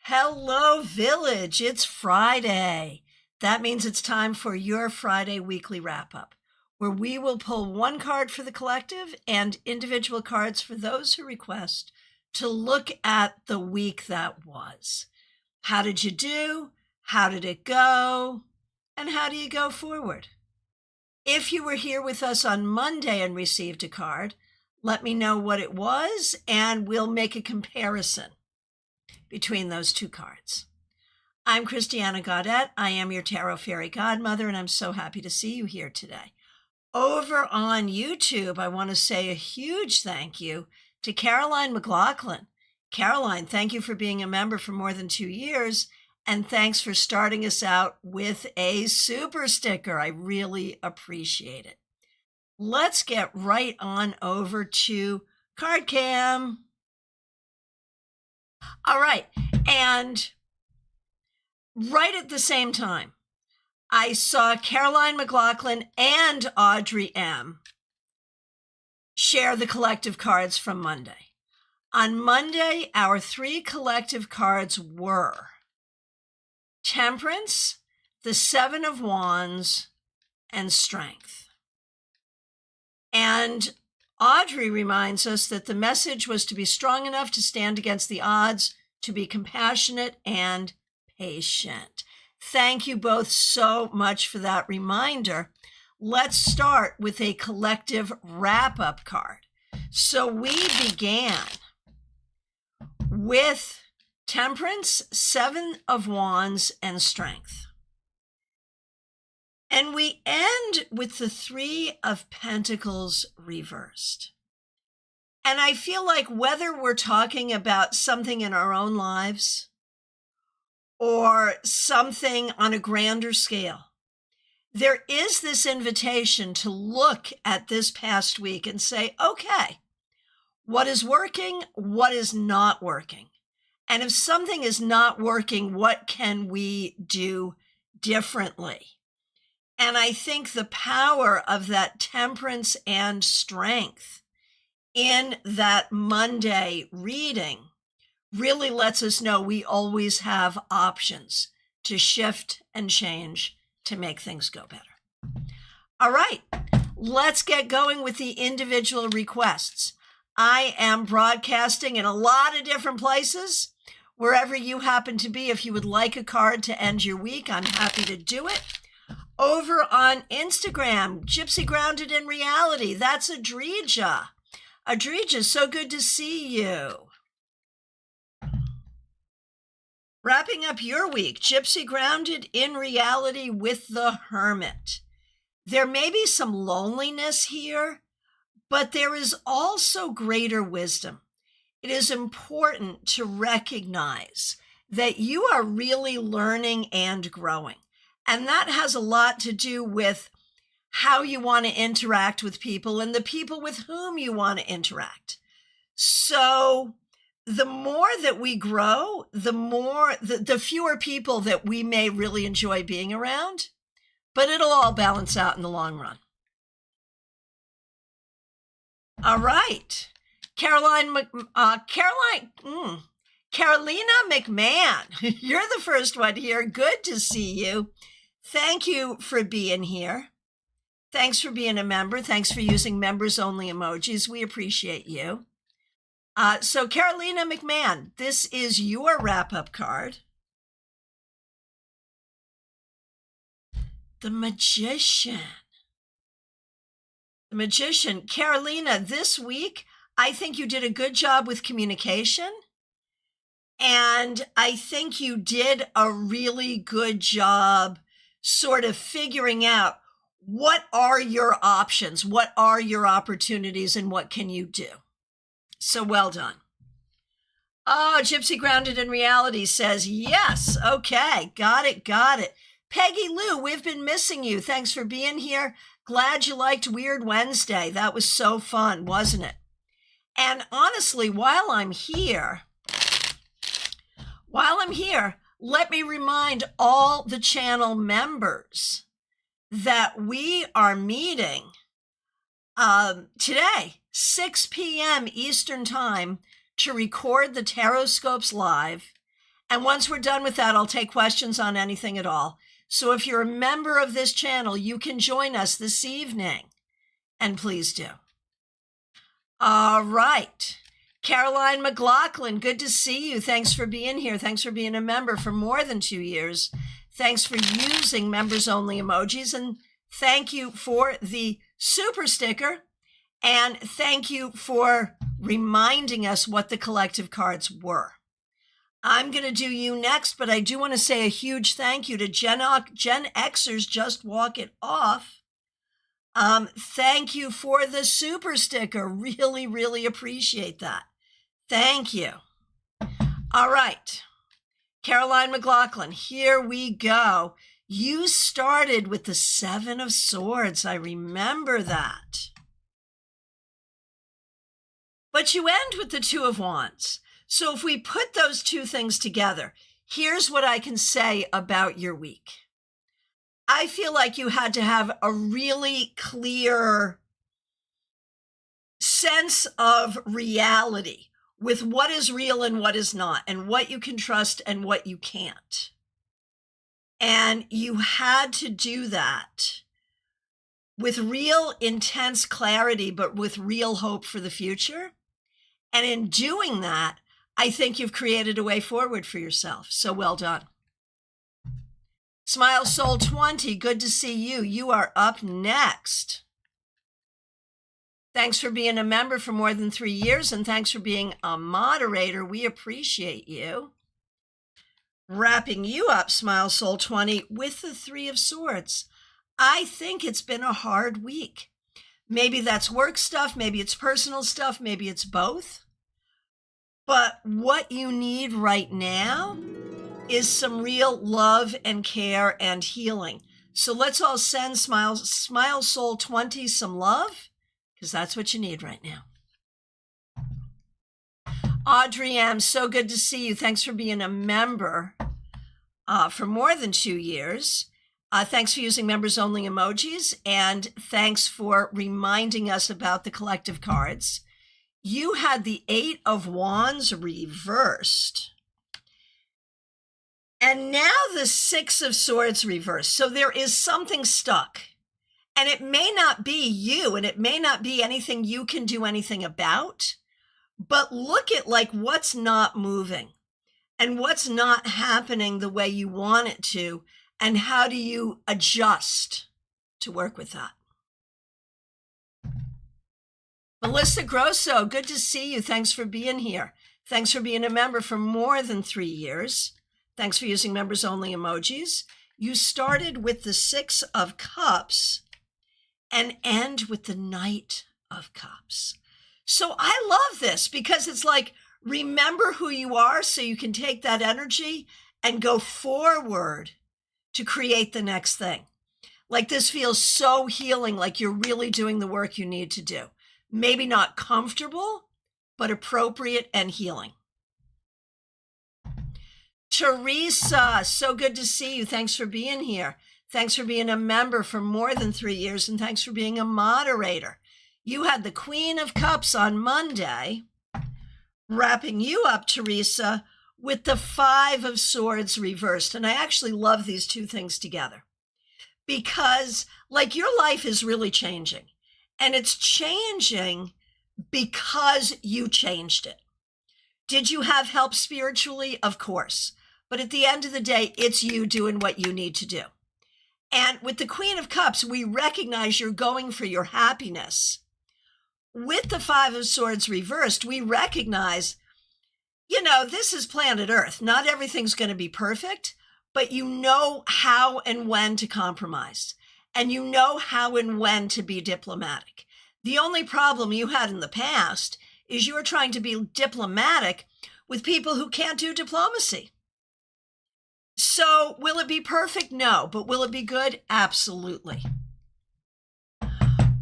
Hello, Village. It's Friday. That means it's time for your Friday weekly wrap-up, where we will pull one card for the collective and individual cards for those who request to look at the week that was. How did you do? How did it go? And how do you go forward? If you were here with us on Monday and received a card, let me know what it was, and we'll make a comparison between those two cards. I'm Christiana Gaudet. I am your Tarot Fairy Godmother, and I'm so happy to see you here today. Over on YouTube, I want to say a huge thank you to Caroline McLaughlin. Caroline, thank you for being a member for more than 2 years, and thanks for starting us out with a super sticker. I really appreciate it. Let's get right on over to Card Cam. All right, and right at the same time, I saw Caroline McLaughlin and Audrey M. share the collective cards from Monday. On Monday, our 3 collective cards were Temperance, the 7 of Wands, and Strength. And Audrey reminds us that the message was to be strong enough to stand against the odds, to be compassionate and patient. Thank you both so much for that reminder. Let's start with a collective wrap-up card. So we began with Temperance, 7 of Wands, and Strength. And we end with the 3 of Pentacles reversed. And I feel like whether we're talking about something in our own lives or something on a grander scale, there is this invitation to look at this past week and say, okay, what is working? What is not working? And if something is not working, what can we do differently? And I think the power of that temperance and strength in that Monday reading really lets us know we always have options to shift and change to make things go better. All right, let's get going with the individual requests. I am broadcasting in a lot of different places. Wherever you happen to be, if you would like a card to end your week, I'm happy to do it. Over on Instagram, Gypsy Grounded in Reality. That's Adrija. Adrija, so good to see you. Wrapping up your week, Gypsy Grounded in Reality with the Hermit. There may be some loneliness here, but there is also greater wisdom. It is important to recognize that you are really learning and growing. And that has a lot to do with how you want to interact with people and the people with whom you want to interact. So the more that we grow, the fewer people that we may really enjoy being around, but it'll all balance out in the long run. All right. Carolina McMahon, you're the first one here. Good to see you. Thank you for being here. Thanks for being a member. Thanks for using members-only emojis. We appreciate you. So Carolina McMahon, this is your wrap-up card. The Magician. The Magician. Carolina, this week, I think you did a good job with communication. And I think you did a really good job sort of figuring out what are your options, what are your opportunities, and what can you do. So well done. Oh, Gypsy Grounded in Reality says, yes, okay, got it. Peggy Lou, we've been missing you. Thanks for being here. Glad you liked Weird Wednesday. That was so fun, wasn't it? And honestly, while I'm here, let me remind all the channel members that we are meeting today, 6 p.m. Eastern Time, to record the Tarot Scopes Live And once we're done with that, I'll take questions on anything at all. So if you're a member of this channel, you can join us this evening. And please do. All right. Caroline McLaughlin, good to see you. Thanks for being here. Thanks for being a member for more than 2 years. Thanks for using members only emojis. And thank you for the super sticker. And thank you for reminding us what the collective cards were. I'm going to do you next, but I do want to say a huge thank you to Gen Xers Just Walk It Off. Thank you for the super sticker. Really, really appreciate that. Thank you. All right. Caroline McLaughlin, here we go. You started with the 7 of Swords. I remember that. But you end with the 2 of Wands. So if we put those two things together, here's what I can say about your week. I feel like you had to have a really clear sense of reality with what is real and what is not, and what you can trust and what you can't. And you had to do that with real intense clarity, but with real hope for the future. And in doing that, I think you've created a way forward for yourself. So well done. Smile Soul 20, good to see you. You are up next. Thanks for being a member for more than 3 years, and thanks for being a moderator. We appreciate you. Wrapping you up, Smile Soul 20, with the 3 of Swords. I think it's been a hard week. Maybe that's work stuff, maybe it's personal stuff, maybe it's both. But what you need right now is some real love and care and healing. So let's all send Smile Soul 20 some love, because that's what you need right now. Audrey M., so good to see you. Thanks for being a member for more than 2 years. Thanks for using members only emojis, and thanks for reminding us about the collective cards. You had the 8 of Wands reversed. And now the 6 of Swords reversed. So there is something stuck. And it may not be you, and it may not be anything you can do anything about. But look at like what's not moving and what's not happening the way you want it to. And how do you adjust to work with that? Melissa Grosso, good to see you. Thanks for being here. Thanks for being a member for more than 3 years. Thanks for using members only emojis. You started with the 6 of Cups and end with the Knight of Cups. So I love this because it's like, remember who you are so you can take that energy and go forward to create the next thing. Like this feels so healing, like you're really doing the work you need to do. Maybe not comfortable, but appropriate and healing. Teresa, so good to see you. Thanks for being here. Thanks for being a member for more than 3 years, and thanks for being a moderator. You had the Queen of Cups on Monday, wrapping you up, Teresa, with the 5 of Swords reversed. And I actually love these two things together because like your life is really changing, and it's changing because you changed it. Did you have help spiritually? Of course. But at the end of the day, it's you doing what you need to do. And with the Queen of Cups, we recognize you're going for your happiness. With the 5 of Swords reversed, we recognize, you know, this is planet Earth. Not everything's going to be perfect, but you know how and when to compromise. And you know how and when to be diplomatic. The only problem you had in the past is you were trying to be diplomatic with people who can't do diplomacy. So will it be perfect? No. But will it be good? Absolutely.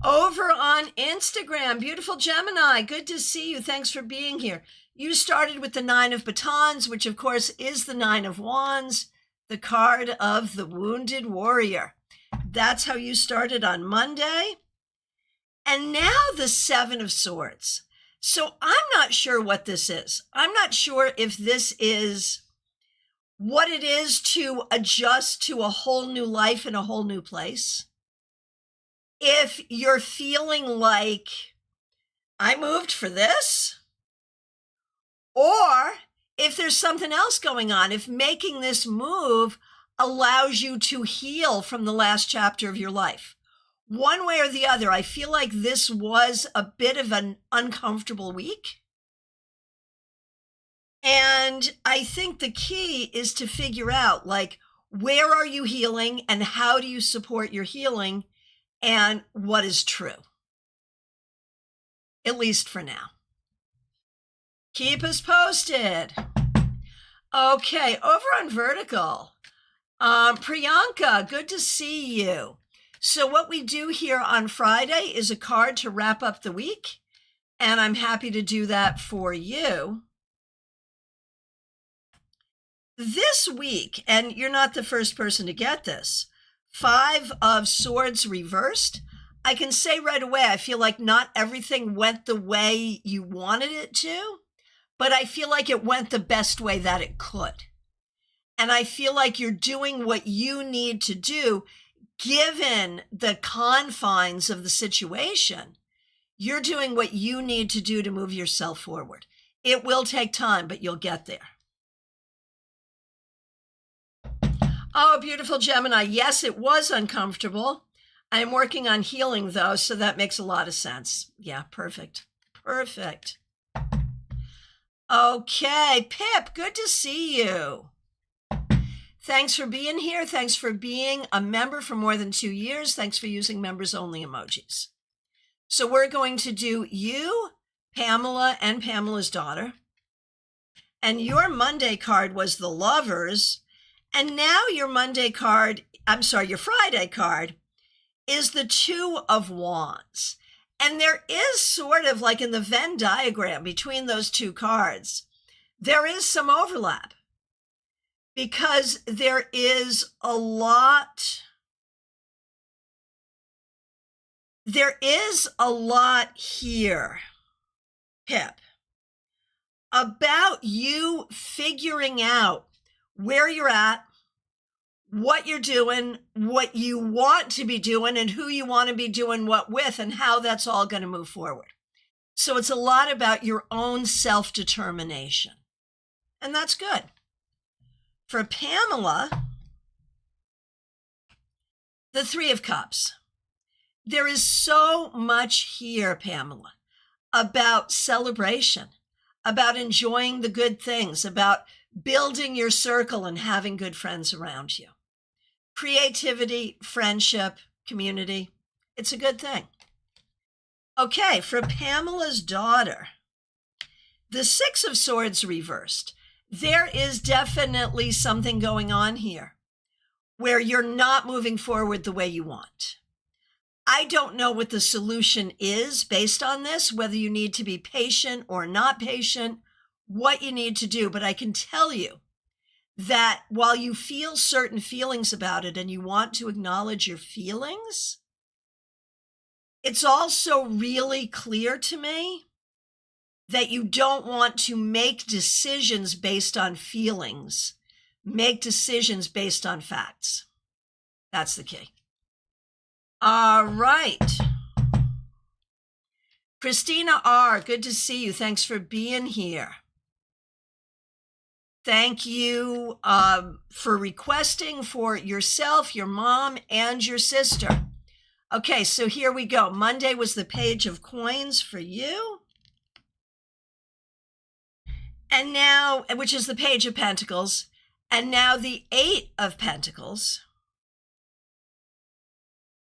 Over on Instagram, beautiful Gemini, good to see you. Thanks for being here. You started with the 9 of Batons, which of course is the 9 of Wands, the card of the wounded warrior. That's how you started on Monday. And now the 7 of Swords. So I'm not sure what this is. I'm not sure if this is what it is to adjust to a whole new life in a whole new place. If you're feeling like, I moved for this, or if there's something else going on, if making this move allows you to heal from the last chapter of your life. One way or the other, I feel like this was a bit of an uncomfortable week. And I think the key is to figure out, like, where are you healing and how do you support your healing and what is true? At least for now. Keep us posted. Okay, over on Vertical. Priyanka, good to see you. So what we do here on Friday is a card to wrap up the week, and I'm happy to do that for you. This week, and you're not the first person to get this, 5 of Swords reversed. I can say right away, I feel like not everything went the way you wanted it to, but I feel like it went the best way that it could. And I feel like you're doing what you need to do, given the confines of the situation. You're doing what you need to do to move yourself forward. It will take time, but you'll get there. Oh, beautiful Gemini. Yes, it was uncomfortable. I'm working on healing, though, so that makes a lot of sense. Yeah, perfect. Perfect. Okay, Pip, good to see you. Thanks for being here. Thanks for being a member for more than 2 years. Thanks for using members-only emojis. So we're going to do you, Pamela, and Pamela's daughter. And your Monday card was the Lovers. And now your Friday card is the Two of Wands. And there is sort of like in the Venn diagram between those two cards, there is some overlap because there is a lot here, Pip, about you figuring out where you're at, what you're doing, what you want to be doing, and who you want to be doing what with, and how that's all going to move forward. So it's a lot about your own self-determination. And that's good. For Pamela, the Three of Cups. There is so much here, Pamela, about celebration, about enjoying the good things, about building your circle and having good friends around you. Creativity, friendship, community. It's a good thing. Okay, for Pamela's daughter, the Six of Swords reversed. There is definitely something going on here where you're not moving forward the way you want. I don't know what the solution is based on this, whether you need to be patient or not patient, what you need to do, but I can tell you that while you feel certain feelings about it and you want to acknowledge your feelings, it's also really clear to me that you don't want to make decisions based on feelings, make decisions based on facts. That's the key. All right. Christina R., good to see you. Thanks for being here. Thank you for requesting for yourself, your mom, and your sister. Okay, so here we go. Monday was the Page of Coins for you. And now, which is the Page of Pentacles. And now the Eight of Pentacles.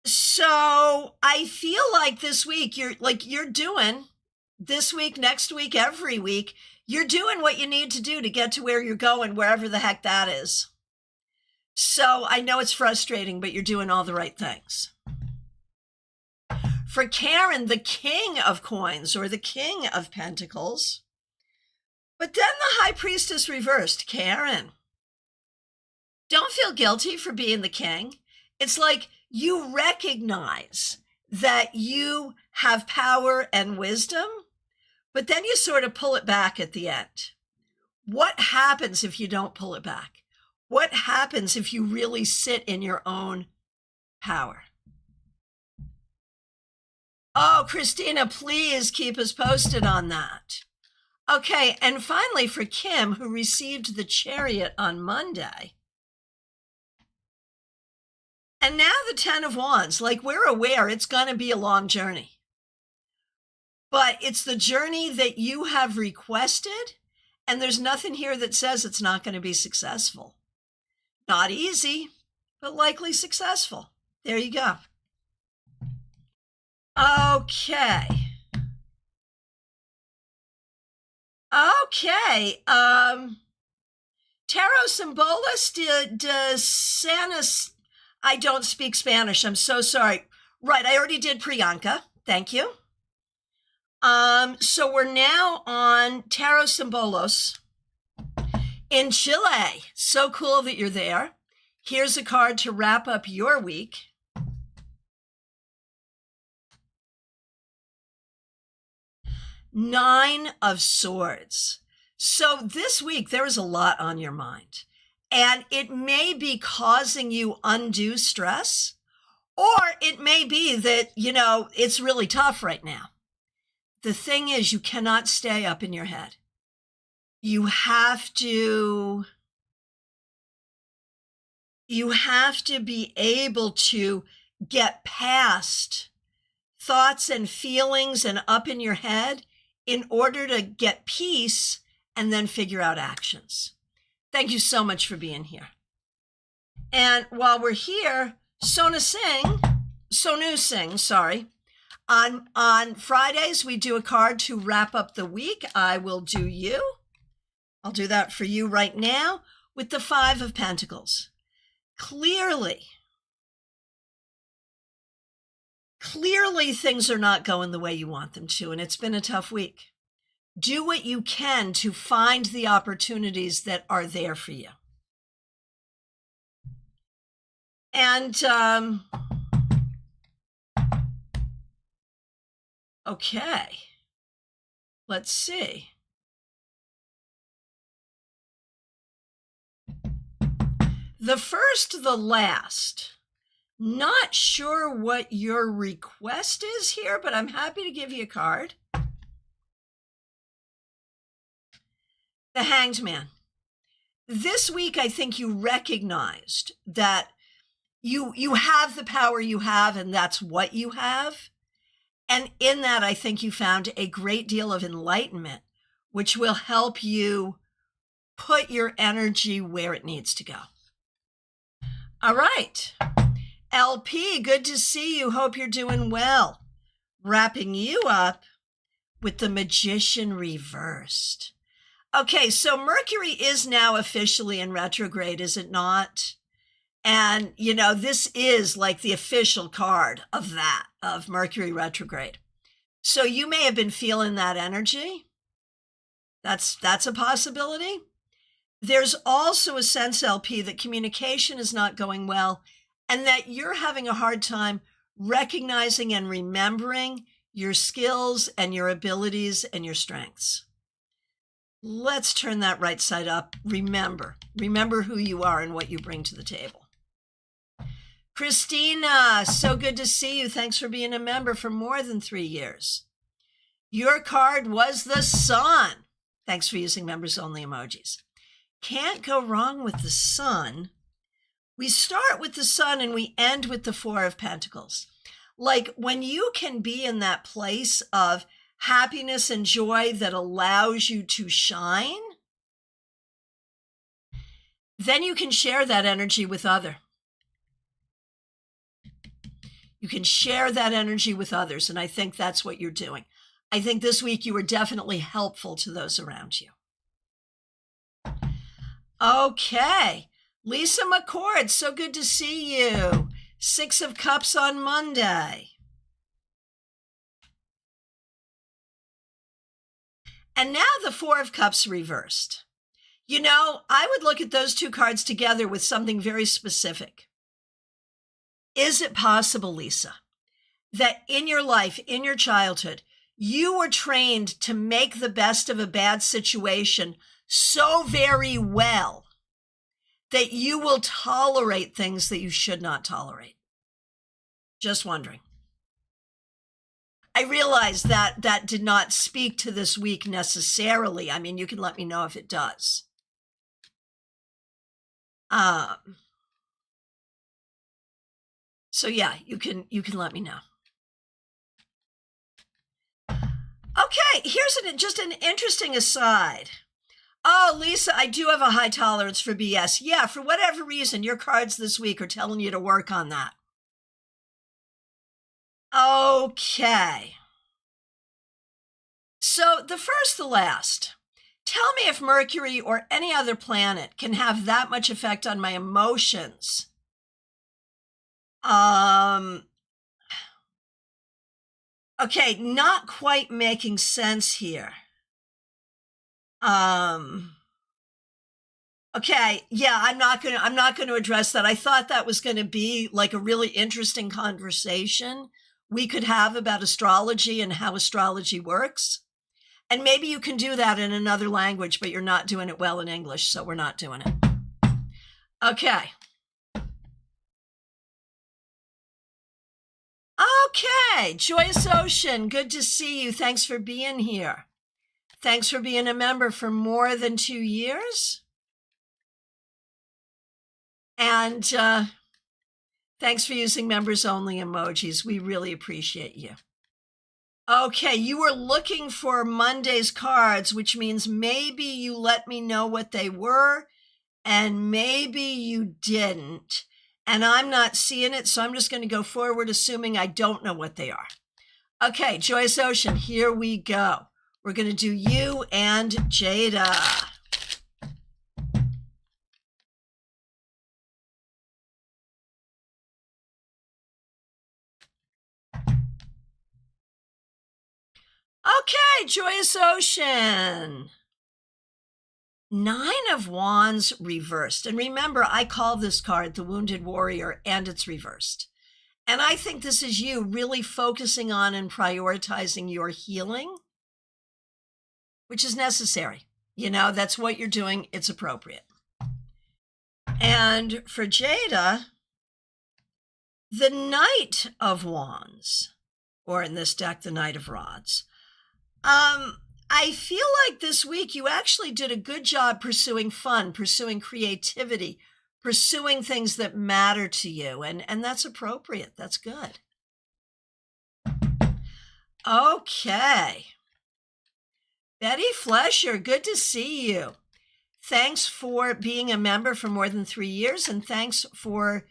So I feel like this week, you're doing this week, next week, every week, you're doing what you need to do to get to where you're going, wherever the heck that is. So I know it's frustrating, but you're doing all the right things. For Karen, the King of Coins or the King of Pentacles. But then the High Priestess reversed. Karen, don't feel guilty for being the king. It's like you recognize that you have power and wisdom, but then you sort of pull it back at the end. What happens if you don't pull it back? What happens if you really sit in your own power? Oh, Christina, please keep us posted on that. Okay, and finally for Kim, who received the Chariot on Monday. And now the 10 of Wands, like we're aware it's going to be a long journey. But it's the journey that you have requested, and there's nothing here that says it's not going to be successful. Not easy, but likely successful. There you go. Okay. Tarot Symbolist de Sanis. I don't speak Spanish. I'm so sorry. Right, I already did Priyanka. Thank you. So we're now on Tarot Symbolos in Chile. So cool that you're there. Here's a card to wrap up your week. Nine of Swords. So this week, there is a lot on your mind, and it may be causing you undue stress, or it may be that, it's really tough right now. The thing is, you cannot stay up in your head. You have to be able to get past thoughts and feelings and up in your head in order to get peace and then figure out actions. Thank you so much for being here. And while we're here, Sonu Singh, sorry. On Fridays, we do a card to wrap up the week. I will do you. I'll do that for you right now with the 5 of Pentacles. Clearly, things are not going the way you want them to, and it's been a tough week. Do what you can to find the opportunities that are there for you. And, okay, let's see. The first, the last. Not sure what your request is here, but I'm happy to give you a card. The Hanged Man. This week, I think you recognized that you have the power you have, and that's what you have. And in that, I think you found a great deal of enlightenment, which will help you put your energy where it needs to go. All right. LP, good to see you. Hope you're doing well. Wrapping you up with the Magician reversed. Okay, so Mercury is now officially in retrograde, is it not? And, this is like the official card of Mercury retrograde. So you may have been feeling that energy. That's a possibility. There's also a sense, LP, that communication is not going well, and that you're having a hard time recognizing and remembering your skills and your abilities and your strengths. Let's turn that right side up. Remember who you are and what you bring to the table. Christina, so good to see you. Thanks for being a member for more than 3 years. Your card was the Sun. Thanks for using members only emojis. Can't go wrong with the Sun. We start with the Sun and we end with the 4 of Pentacles. Like when you can be in that place of happiness and joy that allows you to shine, then you can share that energy with others. You can share that energy with others, and I think that's what you're doing. I think this week you were definitely helpful to those around you. Okay, Lisa McCord, so good to see you. 6 of Cups on Monday. And now the 4 of Cups reversed. I would look at those 2 cards together with something very specific. Is it possible, Lisa, that in your life, in your childhood, you were trained to make the best of a bad situation so very well that you will tolerate things that you should not tolerate. Just wondering. I realize that that did not speak to this week necessarily. I mean, you can let me know if it does. So yeah, you can let me know. Okay, here's just an interesting aside. Oh, Lisa, I do have a high tolerance for BS. Yeah, for whatever reason, your cards this week are telling you to work on that. Okay. So the first, the last. Tell me if Mercury or any other planet can have that much effect on my emotions. Okay, not quite making sense here. Okay, yeah, I'm not gonna address that. I thought that was gonna be like a really interesting conversation we could have about astrology and how astrology works. And maybe you can do that in another language, but you're not doing it well in English, so we're not doing it. Okay. Okay, Joyous Ocean, good to see you. Thanks for being here. Thanks for being a member for more than 2 years. And thanks for using members only emojis. We really appreciate you. Okay, you were looking for Monday's cards, which means maybe you let me know what they were and maybe you didn't. And I'm not seeing it, so I'm just going to go forward assuming I don't know what they are. Okay, Joyous Ocean, here we go. We're going to do you and Jada. Okay, Joyous Ocean. 9 of Wands reversed. And remember, I call this card the Wounded Warrior, and it's reversed. And I think this is you really focusing on and prioritizing your healing, which is necessary. You know, that's what you're doing. It's appropriate. And for Jada, the Knight of Wands, or in this deck, the Knight of Rods. I feel like this week you actually did a good job pursuing fun, pursuing creativity, pursuing things that matter to you. And that's appropriate. That's good. Okay. Betty Flesher, good to see you. Thanks for being a member for more than 3 years, and thanks for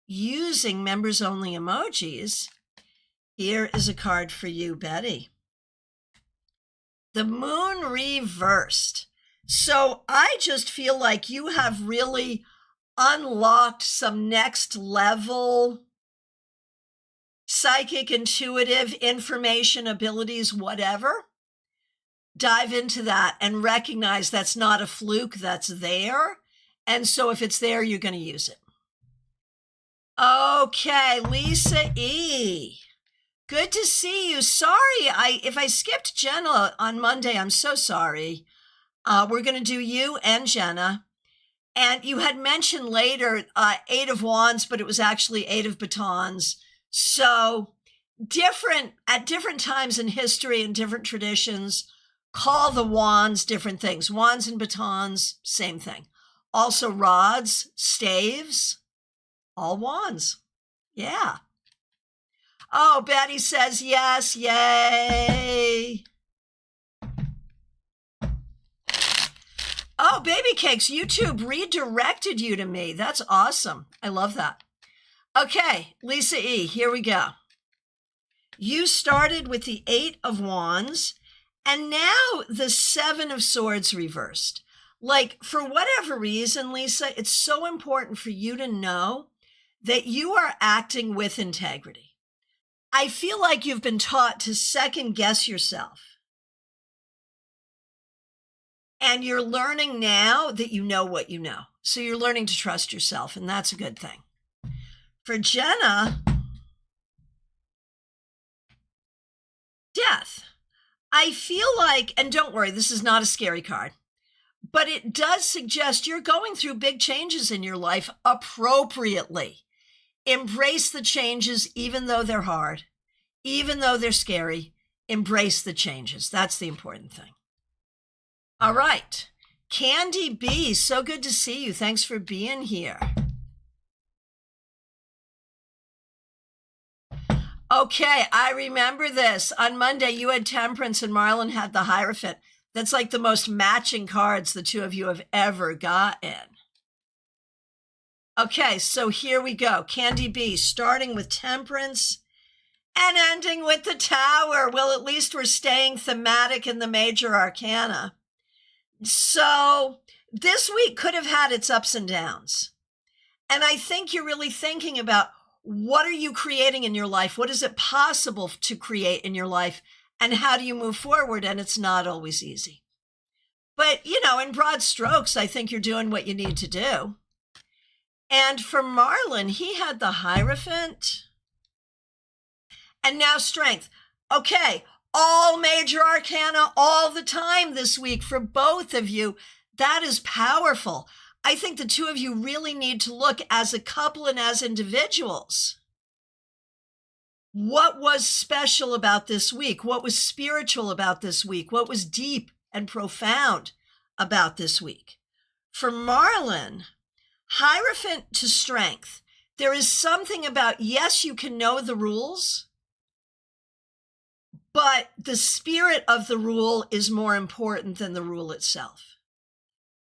using members only emojis. Here is a card for you, Betty. The Moon reversed. So I just feel like you have really unlocked some next level psychic, intuitive, information, abilities, whatever. Dive into that and recognize that's not a fluke, that's there. And so if it's there, you're going to use it. Okay, Lisa E. Good to see you. Sorry, if I skipped Jenna on Monday, I'm so sorry. We're going to do you and Jenna. And you had mentioned later 8 of Wands, but it was actually 8 of Batons. So at different times in history and different traditions, call the wands different things. Wands and batons, same thing. Also rods, staves, all wands. Yeah. Oh, Betty says yes, yay. Oh, Baby Cakes, YouTube redirected you to me. That's awesome. I love that. Okay, Lisa E., here we go. You started with the 8 of Wands, and now the 7 of Swords reversed. Like, for whatever reason, Lisa, it's so important for you to know that you are acting with integrity. I feel like you've been taught to second guess yourself. And you're learning now that you know what you know. So you're learning to trust yourself, and that's a good thing. For Jenna, Death. I feel like, and don't worry, this is not a scary card, but it does suggest you're going through big changes in your life appropriately. Embrace the changes, even though they're hard, even though they're scary. Embrace the changes. That's the important thing. All right. Candy B, so good to see you. Thanks for being here. Okay, I remember this. On Monday, you had Temperance and Marlon had the Hierophant. That's like the most matching cards the two of you have ever gotten. Okay, so here we go. Candy B, starting with Temperance and ending with the Tower. Well, at least we're staying thematic in the major arcana. So this week could have had its ups and downs. And I think you're really thinking about, what are you creating in your life? What is it possible to create in your life? And how do you move forward? And it's not always easy. But, you know, in broad strokes, I think you're doing what you need to do. And for Marlon, he had the Hierophant. And now Strength. Okay, all major arcana all the time this week for both of you. That is powerful. I think the two of you really need to look as a couple and as individuals. What was special about this week? What was spiritual about this week? What was deep and profound about this week? For Marlon, Hierophant to Strength. There is something about, yes, you can know the rules, but the spirit of the rule is more important than the rule itself.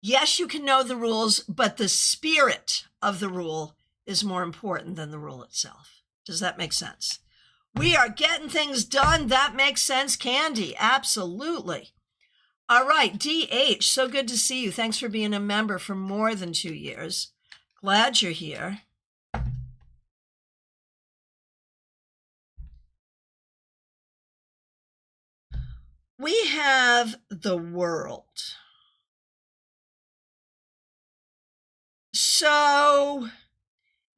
Yes, you can know the rules, but the spirit of the rule is more important than the rule itself. Does that make sense? We are getting things done. That makes sense, Candy. Absolutely. All right, DH, so good to see you. Thanks for being a member for more than 2 years. Glad you're here. We have the World. So,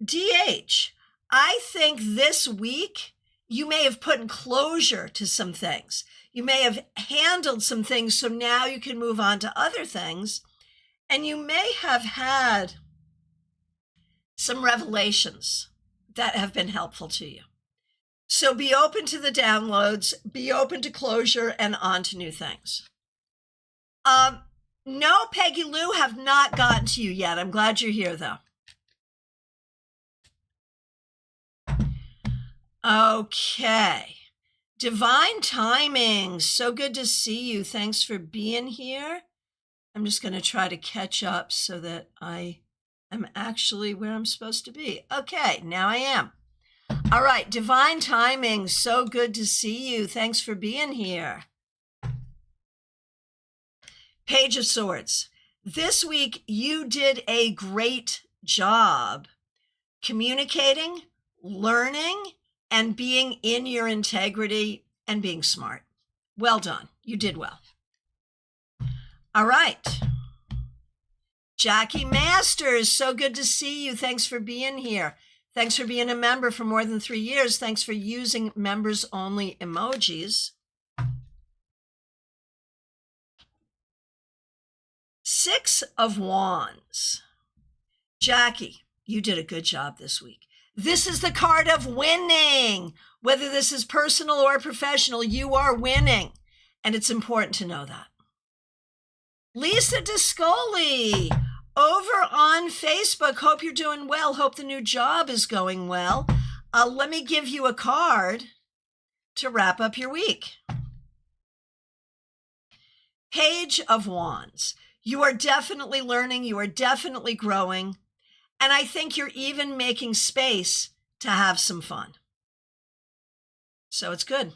DH, I think this week you may have put in closure to some things. You may have handled some things, so now you can move on to other things. And you may have had some revelations that have been helpful to you. So be open to the downloads, be open to closure, and on to new things. No, Peggy Lou, have not gotten to you yet. I'm glad you're here, though. Okay. Divine Timing. So good to see you. Thanks for being here. I'm just going to try to catch up so that I am actually where I'm supposed to be. Okay, now I am. All right, Divine Timing. So good to see you. Thanks for being here. Page of Swords. This week, you did a great job communicating, learning, and being in your integrity and being smart. Well done. You did well. All right. Jackie Masters, so good to see you. Thanks for being here. Thanks for being a member for more than 3 years. Thanks for using members-only emojis. 6 of Wands. Jackie, you did a good job this week. This is the card of winning. Whether this is personal or professional, you are winning. And it's important to know that. Lisa Discoli, over on Facebook. Hope you're doing well. Hope the new job is going well. Let me give you a card to wrap up your week. Page of Wands. You are definitely learning. You are definitely growing. And I think you're even making space to have some fun. So it's good.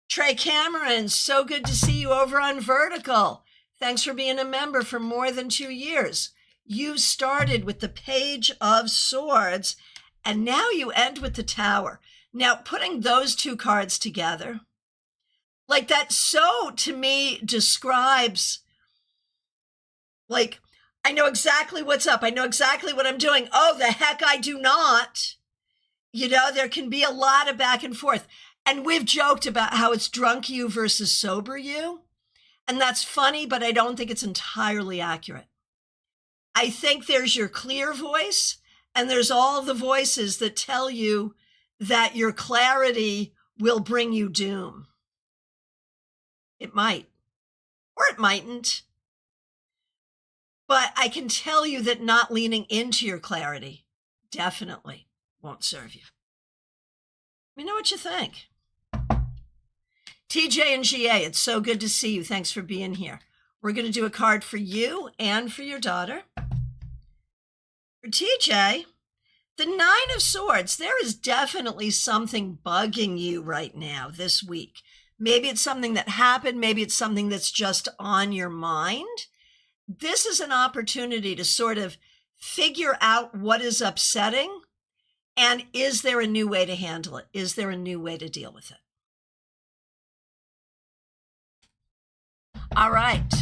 Trey Cameron, so good to see you over on Vertical. Thanks for being a member for more than 2 years. You started with the Page of Swords, and now you end with the Tower. Now, putting those two cards together, like that, so to me describes, like, I know exactly what's up. I know exactly what I'm doing. Oh, the heck I do not. You know, there can be a lot of back and forth. And we've joked about how it's drunk you versus sober you. And that's funny, but I don't think it's entirely accurate. I think there's your clear voice, and there's all the voices that tell you that your clarity will bring you doom. It might, or it mightn't. But I can tell you that not leaning into your clarity definitely won't serve you. Let me know what you think. TJ and GA, it's so good to see you. Thanks for being here. We're going to do a card for you and for your daughter. For TJ, the 9 of Swords, there is definitely something bugging you right now this week. Maybe it's something that happened. Maybe it's something that's just on your mind. This is an opportunity to sort of figure out what is upsetting, and is there a new way to handle it? Is there a new way to deal with it? All right.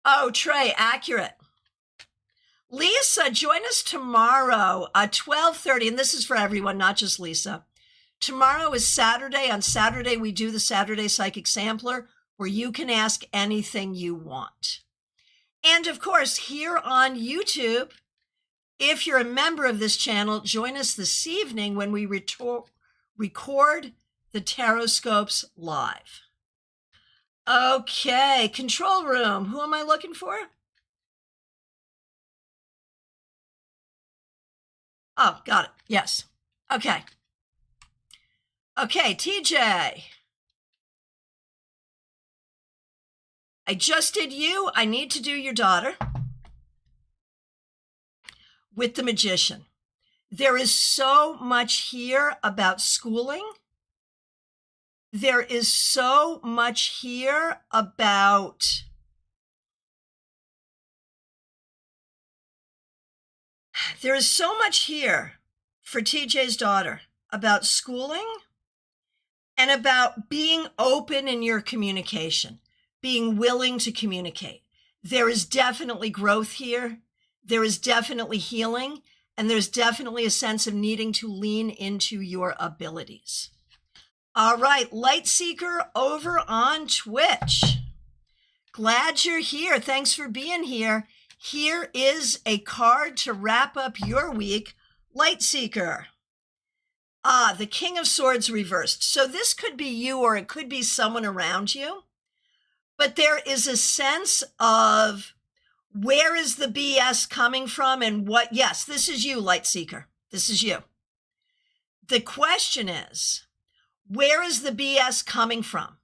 Oh, Trey, accurate. Lisa, join us tomorrow at 12:30, and this is for everyone, not just Lisa. Tomorrow is Saturday. On Saturday, we do the Saturday Psychic Sampler, where you can ask anything you want. And of course, here on YouTube, if you're a member of this channel, join us this evening when we record the Taroscopes live. Okay, control room. Who am I looking for? Oh, got it. Yes. Okay. Okay, TJ. I just did you. I need to do your daughter with the Magician. There is so much here about schooling. There is so much here about there is so much here for TJ's daughter about schooling and about being open in your communication, being willing to communicate. There is definitely growth here. There is definitely healing, and there's definitely a sense of needing to lean into your abilities. All right, Light Seeker over on Twitch. Glad you're here. Thanks for being here. Here is a card to wrap up your week, Light Seeker. The King of Swords reversed. So this could be you, or it could be someone around you. But there is a sense of where is the BS coming from and what? Yes, this is you, Light Seeker. This is you. The question is, where is the BS coming from?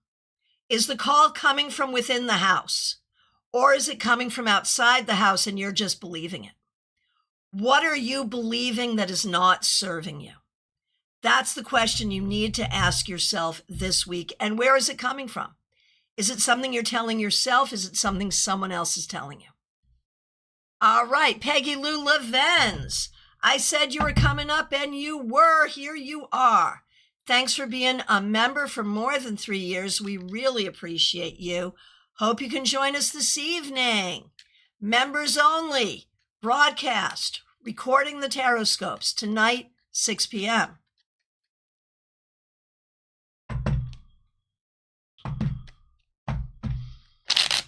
Is the call coming from within the house? Or is it coming from outside the house and you're just believing it? What are you believing that is not serving you? That's the question you need to ask yourself this week. And where is it coming from? Is it something you're telling yourself? Is it something someone else is telling you? All right, Peggy Lou Levens. I said you were coming up and you were. Here you are. Thanks for being a member for more than 3 years. We really appreciate you. Hope you can join us this evening. Members only, broadcast, recording the Taroscopes tonight, 6 p.m.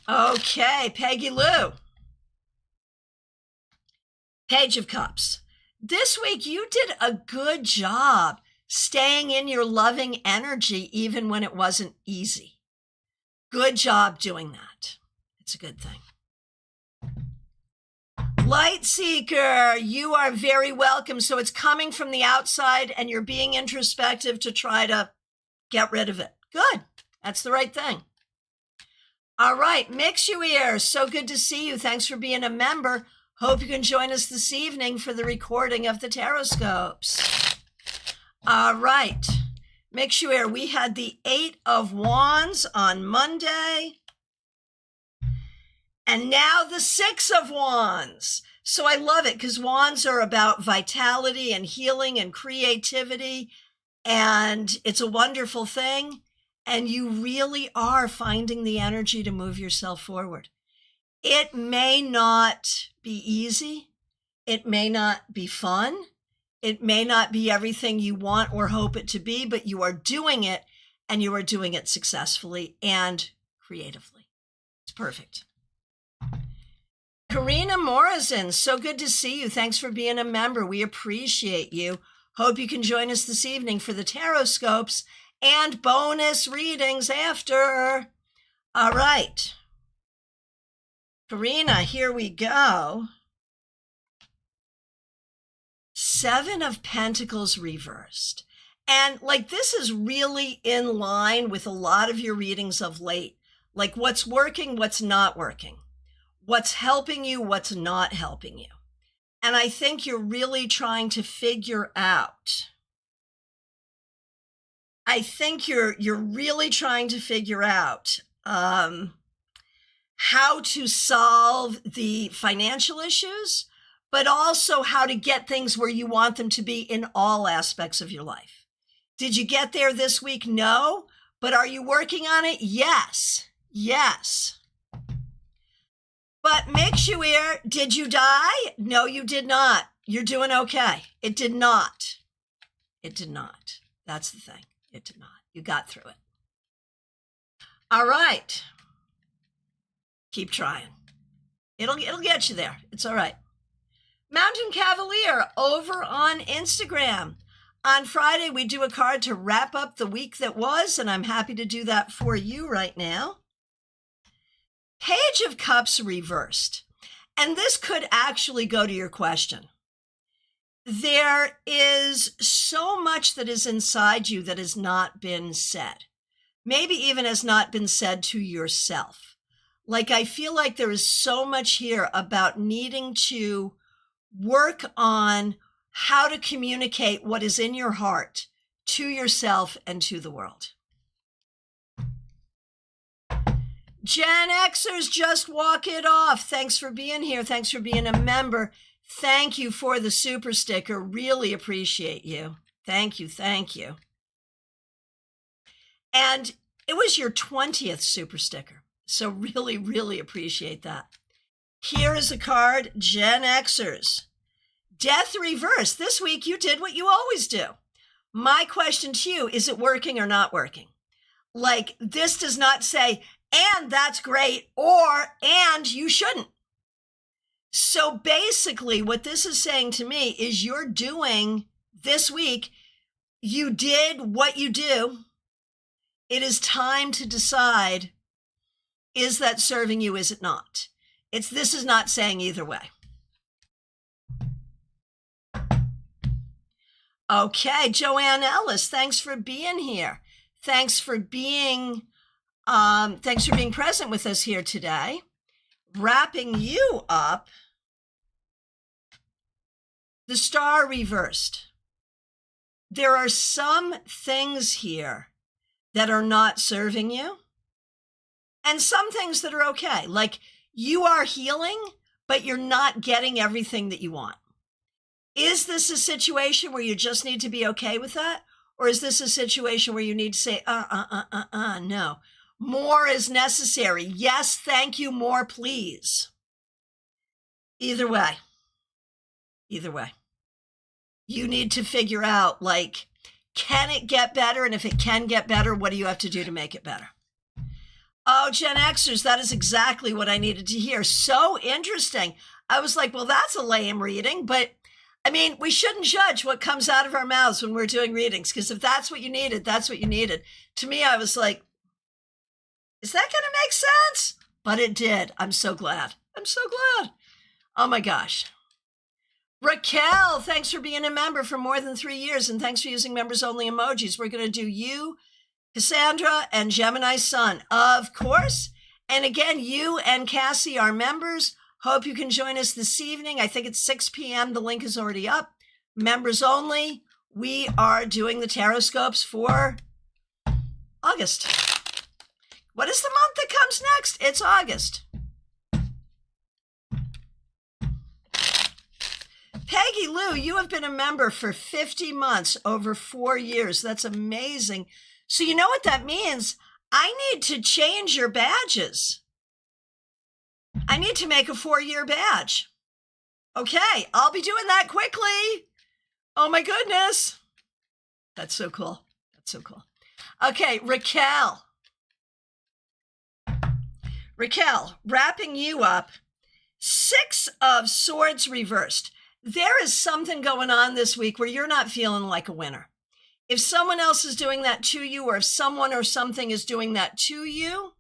Okay, Peggy Lou. Page of Cups. This week, you did a good job staying in your loving energy even when it wasn't easy. Good job doing that. It's a good thing. Light Seeker, you are very welcome. So it's coming from the outside and you're being introspective to try to get rid of it. Good. That's the right thing. All right, Mix You Ears. So good to see you. Thanks for being a member. Hope you can join us this evening for the recording of the Taroscopes. All right. Make sure we had the 8 of Wands on Monday. And now the 6 of Wands. So I love it because Wands are about vitality and healing and creativity. And it's a wonderful thing. And you really are finding the energy to move yourself forward. It may not be easy. It may not be fun. It may not be everything you want or hope it to be, but you are doing it and you are doing it successfully. And creatively. It's perfect. Karina Morrison, so good to see you. Thanks for being a member. We appreciate you. Hope you can join us this evening for the tarot scopes and bonus readings after. All right. Karina, here we go. 7 of Pentacles reversed. And like, this is really in line with a lot of your readings of late. Like, what's working, what's not working. What's helping you, what's not helping you. And I think you're really trying to figure out. I think you're really trying to figure out how to solve the financial issues, but also how to get things where you want them to be in all aspects of your life. Did you get there this week? No. But are you working on it? Yes. Yes. But make sure, did you die? No, you did not. You're doing okay. It did not. It did not. That's the thing. It did not. You got through it. All right. Keep trying. It'll get you there. It's all right. Mountain Cavalier over on Instagram. On Friday, we do a card to wrap up the week that was, and I'm happy to do that for you right now. Page of Cups reversed. And this could actually go to your question. There is so much that is inside you that has not been said. Maybe even has not been said to yourself. Like, I feel like there is so much here about needing to work on how to communicate what is in your heart to yourself and to the world. Gen Xers, just walk it off. Thanks for being here. Thanks for being a member. Thank you for the super sticker. Really appreciate you. Thank you. Thank you. And it was your 20th super sticker. So really, really appreciate that. Here is a card, Gen Xers. Death reverse. This week you did what you always do. My question to you, is it working or not working? Like, this does not say, and that's great, or, and you shouldn't. So basically what this is saying to me is you're doing this week, you did what you do. It is time to decide, is that serving you, is it not? This is not saying either way. Okay, Joanne Ellis, thanks for being here. Thanks for being present with us here today. Wrapping you up, the star reversed. There are some things here that are not serving you, and some things that are okay. Like, you are healing, but you're not getting everything that you want. Is this a situation where you just need to be okay with that? Or is this a situation where you need to say, no. More is necessary. Yes, thank you, more, please. Either way. Either way. You need to figure out, like, can it get better? And if it can get better, what do you have to do to make it better? Oh, Gen Xers, that is exactly what I needed to hear. So interesting. I was like, well, that's a lame reading, but I mean, we shouldn't judge what comes out of our mouths when we're doing readings, because if that's what you needed, that's what you needed. To me, I was like, is that going to make sense? But it did. I'm so glad. I'm so glad. Oh my gosh. Raquel, thanks for being a member for more than 3 years, and thanks for using members only emojis. We're going to do you, Cassandra, and Gemini Sun, of course. And again, you and Cassie are members. Hope you can join us this evening. I think it's 6 p.m. The link is already up. Members only. We are doing the tarot scopes for August. What is the month that comes next? It's August. Peggy Lou, you have been a member for 50 months, over 4 years. That's amazing. So you know what that means? I need to change your badges. I need to make a 4-year badge. Okay, I'll be doing that quickly. Oh my goodness. That's so cool. That's so cool. Okay, Raquel. Raquel, wrapping you up, 6 of Swords reversed. There is something going on this week where you're not feeling like a winner. If someone else is doing that to you, or if someone or something is doing that to you,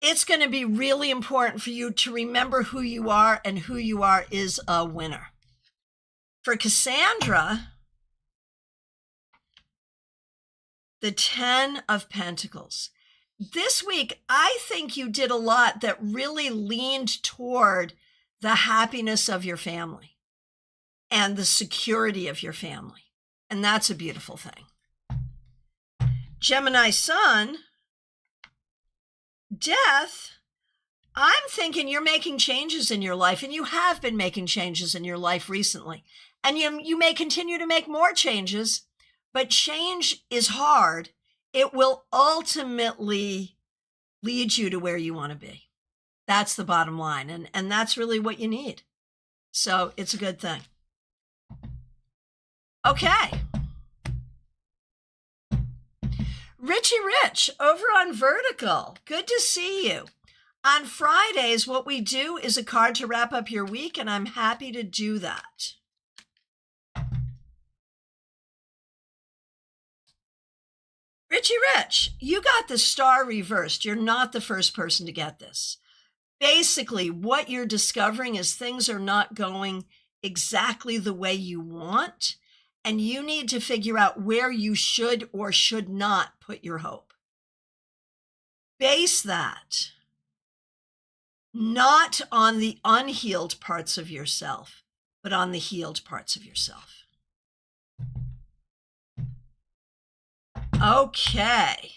it's going to be really important for you to remember who you are, and who you are is a winner. For Cassandra, the 10 of Pentacles. This week, I think you did a lot that really leaned toward the happiness of your family and the security of your family. And that's a beautiful thing. Gemini Sun, Death. I'm thinking you're making changes in your life, and you have been making changes in your life recently. And you may continue to make more changes, but change is hard. It will ultimately lead you to where you want to be. That's the bottom line. And that's really what you need. So it's a good thing. Okay. Richie Rich over on Vertical. Good to see you. On Fridays, what we do is a card to wrap up your week, and I'm happy to do that. Richie Rich, you got the star reversed. You're not the first person to get this. Basically, what you're discovering is things are not going exactly the way you want, and you need to figure out where you should or should not put your hope. Base that not on the unhealed parts of yourself, but on the healed parts of yourself. Okay.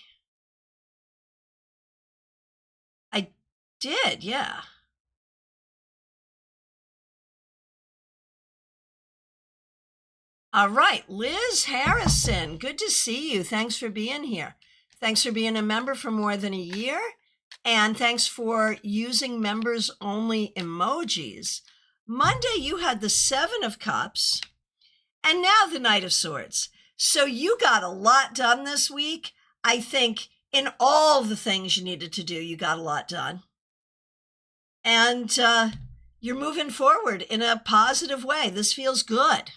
I did, yeah. All right, Liz Harrison, good to see you. Thanks for being here. Thanks for being a member for more than a year. And thanks for using members only emojis. Monday, you had the 7 of Cups, and now the Knight of Swords. So you got a lot done this week. I think in all the things you needed to do, you got a lot done. And you're moving forward in a positive way. This feels good.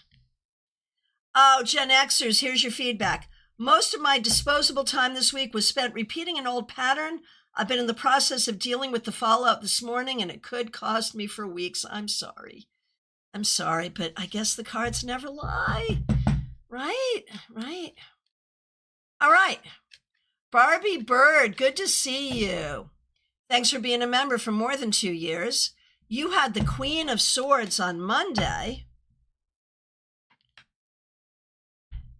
Oh, Gen Xers, here's your feedback. Most of my disposable time this week was spent repeating an old pattern. I've been in the process of dealing with the fallout this morning, and it could cost me for weeks. I'm sorry, but I guess the cards never lie. Right. All right. Barbie Bird, good to see you. Thanks for being a member for more than 2 years. You had the Queen of Swords on Monday.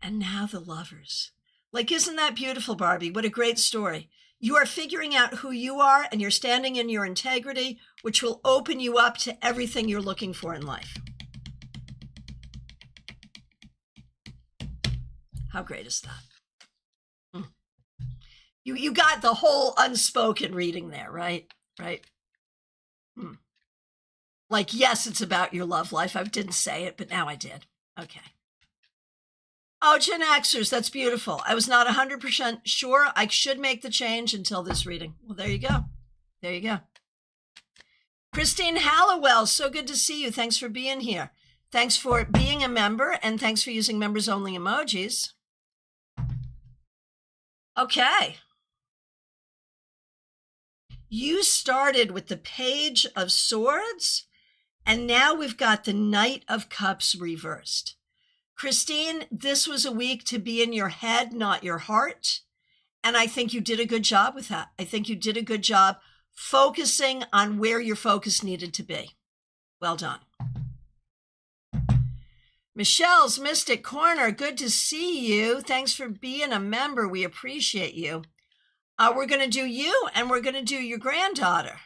And now the Lovers. Like, isn't that beautiful, Barbie? What a great story. You are figuring out who you are, and you're standing in your integrity, which will open you up to everything you're looking for in life. How great is that? You got the whole unspoken reading there, right? Like, yes, it's about your love life. I didn't say it, but now I did. Okay. Oh, Gen Xers, that's beautiful. I was not 100% sure I should make the change until this reading. Well, there you go. Christine Hallowell, so good to see you. Thanks for being here. Thanks for being a member, and thanks for using members only emojis. Okay. You started with the Page of Swords, and now we've got the Knight of Cups reversed. Christine, this was a week to be in your head, not your heart. And I think you did a good job with that. I think you did a good job focusing on where your focus needed to be. Well done. Michelle's Mystic Corner, good to see you. Thanks for being a member. We appreciate you. We're going to do you, and we're going to do your granddaughter.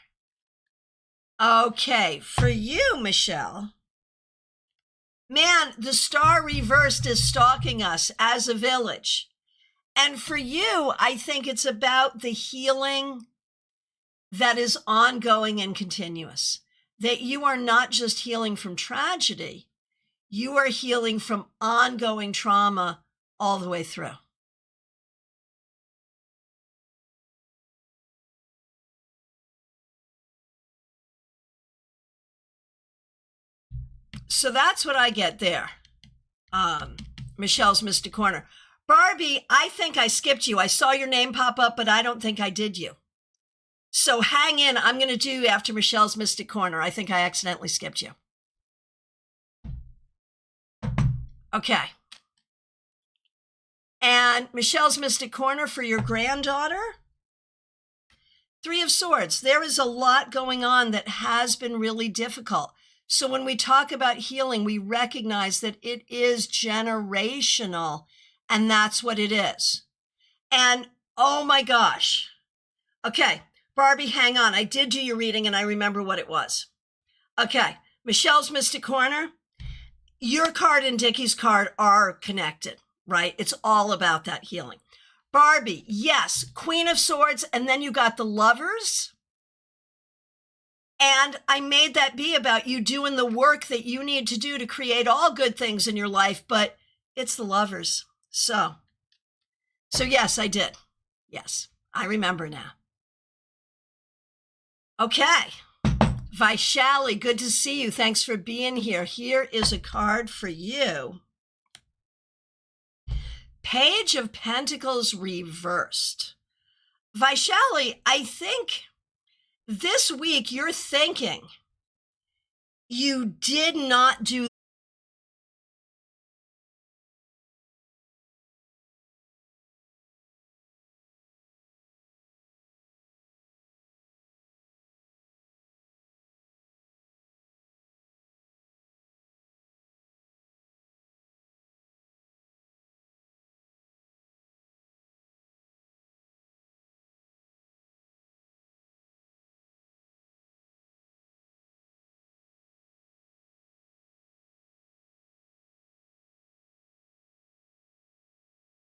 Okay, for you, Michelle, man, the star reversed is stalking us as a village. And for you, I think it's about the healing that is ongoing and continuous. That you are not just healing from tragedy, you are healing from ongoing trauma all the way through. So that's what I get there. Michelle's Mystic Corner. Barbie, I think I skipped you. I saw your name pop up, but I don't think I did you. So hang in. I'm going to do after Michelle's Mystic Corner. I think I accidentally skipped you. Okay. And Michelle's Mystic Corner for your granddaughter. Three of Swords. There is a lot going on that has been really difficult. So when we talk about healing, we recognize that it is generational, and that's what it is. And oh my gosh. Okay, Barbie, hang on. I did do your reading and I remember what it was. Okay, Michelle's Mystic Corner. Your card and Dickie's card are connected, right? It's all about that healing. Barbie, yes, Queen of Swords, and then you got the Lovers. And I made that be about you doing the work that you need to do to create all good things in your life, but it's the Lovers. So yes, I did. Yes, I remember now. Okay. Vaishali, good to see you. Thanks for being here. Here is a card for you. Page of Pentacles reversed. Vaishali, I think this week you're thinking you did not do